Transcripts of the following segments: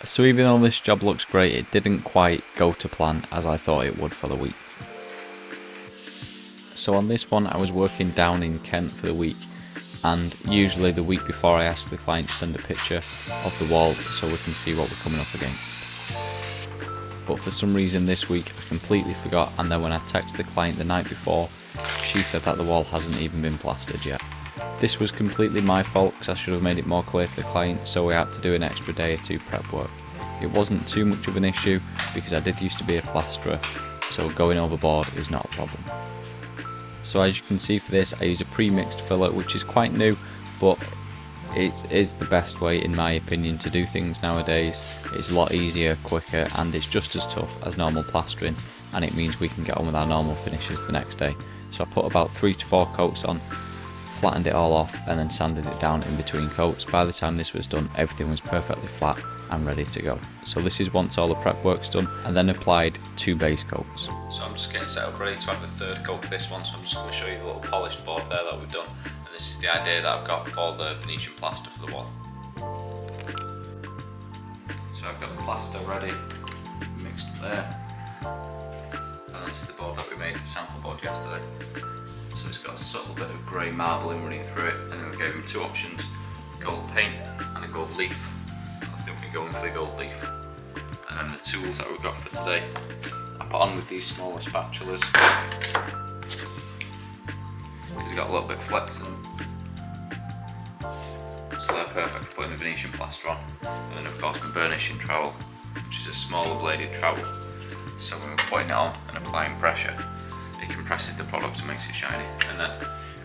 So even though this job looks great, it didn't quite go to plan as I thought it would for the week. So on this one I was working down in Kent for the week, and usually the week before I ask the client to send a picture of the wall so we can see what we're coming up against. But for some reason this week I completely forgot, and then when I texted the client the night before, she said that the wall hasn't even been plastered yet. This was completely my fault because I should have made it more clear to the client, so we had to do an extra day or two prep work. It wasn't too much of an issue because I did used to be a plasterer, so going overboard is not a problem. So as you can see for this, I use a pre-mixed filler, which is quite new, but it is the best way in my opinion to do things nowadays. It's a lot easier, quicker, and it's just as tough as normal plastering, and it means we can get on with our normal finishes the next day. So I put about 3 to 4 coats on, flattened it all off, and then sanded it down in between coats. By the time this was done, everything was perfectly flat and ready to go. So this is once all the prep work's done, and then applied 2 base coats. So I'm just getting set up ready to add the third coat for this one, so I'm just going to show you the little polished board there that we've done, and this is the idea that I've got for the Venetian plaster for the wall. So I've got the plaster ready, mixed there, and this is the board that we made, the sample board yesterday. So it's got a subtle bit of grey marbling running through it, and then we gave him 2 options, gold paint and a gold leaf. I think we're going for the gold leaf. And then the tools that we've got for today, I put on with these smaller spatulas because they've got a little bit of flex in them. So they're perfect for putting the Venetian plaster on. And then of course my burnishing trowel, which is a smaller bladed trowel. So when we're putting it on and applying pressure, it compresses the product and makes it shiny. And then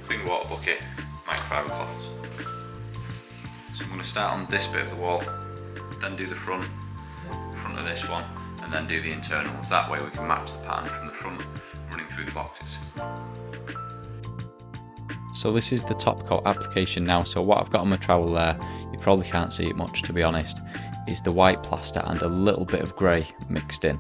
clean water bucket, microfiber cloths. So I'm going to start on this bit of the wall, then do the front of this one, and then do the internals. That way we can match the pattern from the front running through the boxes. So this is the top coat application now. So what I've got on my trowel there, you probably can't see it much to be honest, is the white plaster and a little bit of grey mixed in.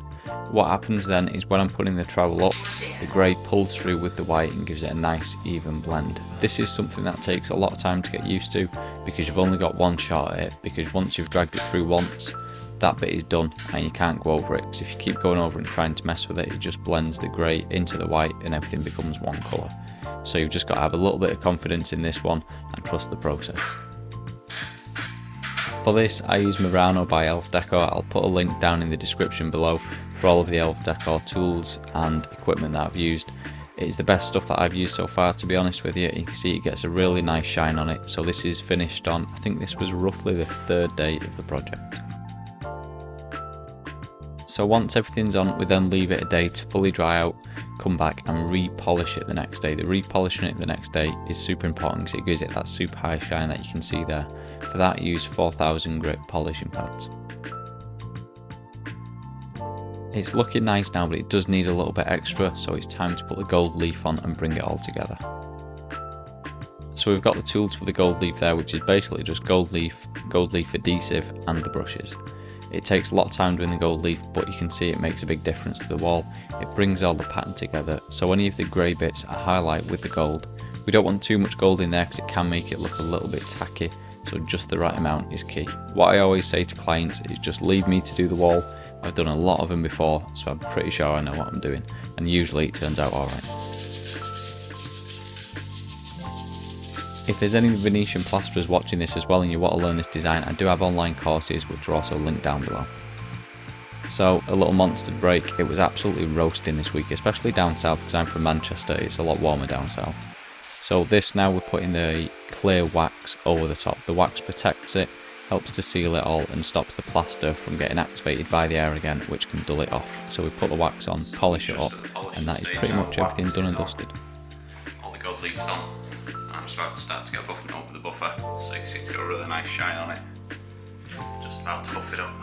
What happens then is when I'm putting the trowel up, the grey pulls through with the white and gives it a nice even blend. This is something that takes a lot of time to get used to because you've only got one shot at it, because once you've dragged it through once, that bit is done and you can't go over it, because if you keep going over and trying to mess with it, it just blends the grey into the white and everything becomes one colour. So you've just got to have a little bit of confidence in this one and trust the process. For this I use Murano by Elf Decor. I'll put a link down in the description below for all of the Elf Decor tools and equipment that I've used. It is the best stuff that I've used so far, to be honest with you. You can see it gets a really nice shine on it. So this is finished on, I think this was roughly the 3rd day of the project. So once everything's on, we then leave it a day to fully dry out, come back and repolish it the next day. The repolishing it the next day is super important because it gives it that super high shine that you can see there. For that, use 4000 grit polishing pads. It's looking nice now, but it does need a little bit extra, so it's time to put the gold leaf on and bring it all together. So we've got the tools for the gold leaf there, which is basically just gold leaf adhesive and the brushes. It takes a lot of time doing the gold leaf, but you can see it makes a big difference to the wall. It brings all the pattern together, so any of the grey bits I highlight with the gold. We don't want too much gold in there because it can make it look a little bit tacky, so just the right amount is key. What I always say to clients is just leave me to do the wall. I've done a lot of them before, so I'm pretty sure I know what I'm doing, and usually it turns out alright. If there's any Venetian plasterers watching this as well and you want to learn this design, I do have online courses which are also linked down below. So a little monster break, it was absolutely roasting this week, especially down south because I'm from Manchester, it's a lot warmer down south. So this now we're putting the clear wax over the top. The wax protects it, helps to seal it all and stops the plaster from getting activated by the air again, which can dull it off. So we put the wax on, polish it up, and that is pretty much everything done and dusted. All the gold leaves on. I'm just about to start to get buff and open the buffer, so you can see it's got a really nice shine on it. Just about to buff it up.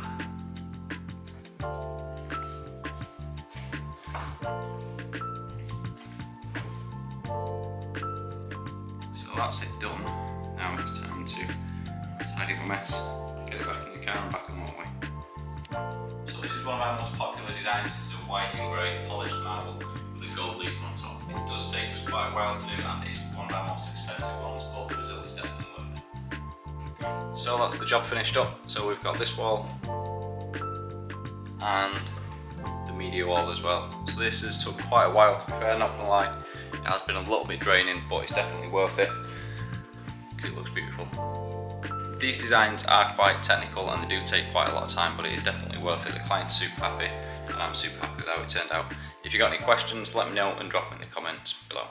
So that's it done. Now it's time to tidy up my mess, get it back in the car and back on my way. So this is one of our most popular designs. It's a white and grey polished marble with a gold leaf on top. It does take us quite a while to do, and it's one of our most expensive ones, but the result is definitely worth it. So that's the job finished up. So we've got this wall and the media wall as well. So this has took quite a while, to be fair, not gonna lie. It has been a little bit draining, but it's definitely worth it because it looks beautiful. These designs are quite technical and they do take quite a lot of time, but it is definitely worth it. The client's super happy and I'm super happy with how it turned out. If you've got any questions, let me know and drop them in the comments below.